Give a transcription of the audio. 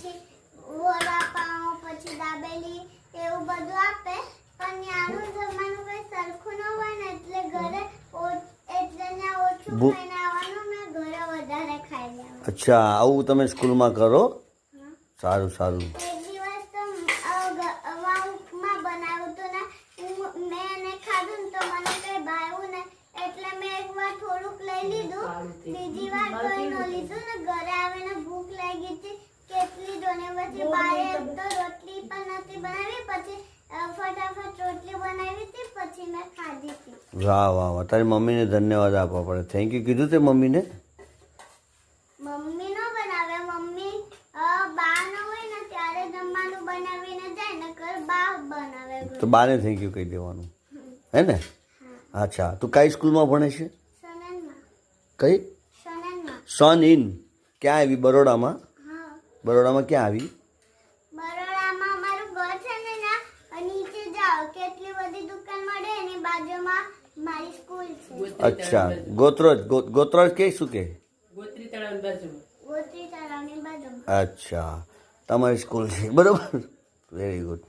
પછી વડાપાઉં, પછી દાબેલી એવું બધું આપે. પણ ત્યાંનું જમવાનું કઈ સરખું ન હોય ને એટલે ઘરે એટલે ત્યાં ઓછું ખાઈને આવવાનું ને ઘરે વધારે ખાઈ લેવાનું. અચ્છા, આવું તમે સ્કૂલમાં કરો? સારું સારું. એક દિવસ તો ઉપમા બનાવ્યું હતું ને મેં એને ખાધું ને તો મને કઈ ભાવ્યું ને એટલે મેં એકવાર થોડુંક લઈ લીધું, બીજી વાર કઈ ન લીધું ને ઘરે આવીને ભૂખ લાગી હતી કેટલી જોને. પછી બારે તો રોટલી પણ નથી બનાવી, પછી ફટાફટ રોટલી બનાવી હતી, પછી મેં ખાધી હતી. વાહ વાહ વાહ, તારી મમ્મીને ધન્યવાદ આપવા પડે. થેન્ક યુ કીધું તે મમ્મીને? મમ્મી નો બનાવે, મમ્મી બા ન હોય ને ત્યારે જમવાનું બનાવીને જાય ને ઘર બા બનાવે. તો બાને થેન્ક યુ કહી દેવાનું, હે ને? અચ્છા, તું કઈ સ્કૂલમાં ભણે છે? સનનમાં. કઈ? સનનમાં. સન ઇન ક્યાં આવી? બરોડામાં? હા. બરોડામાં ક્યાં આવી? બરોડામાં અમારું ઘર છે ને, ના નીચે જાઓ કેટલી બધી દુકાન મળે એની બાજુમાં મારી સ્કૂલ છે. અચ્છા, ગોત્રોજ. ગોત્રોજ કે શું કે? ગોત્રી તળાવની બાજુમાં. અચ્છા, તમારી સ્કૂલ છે, બરોબર. Very good.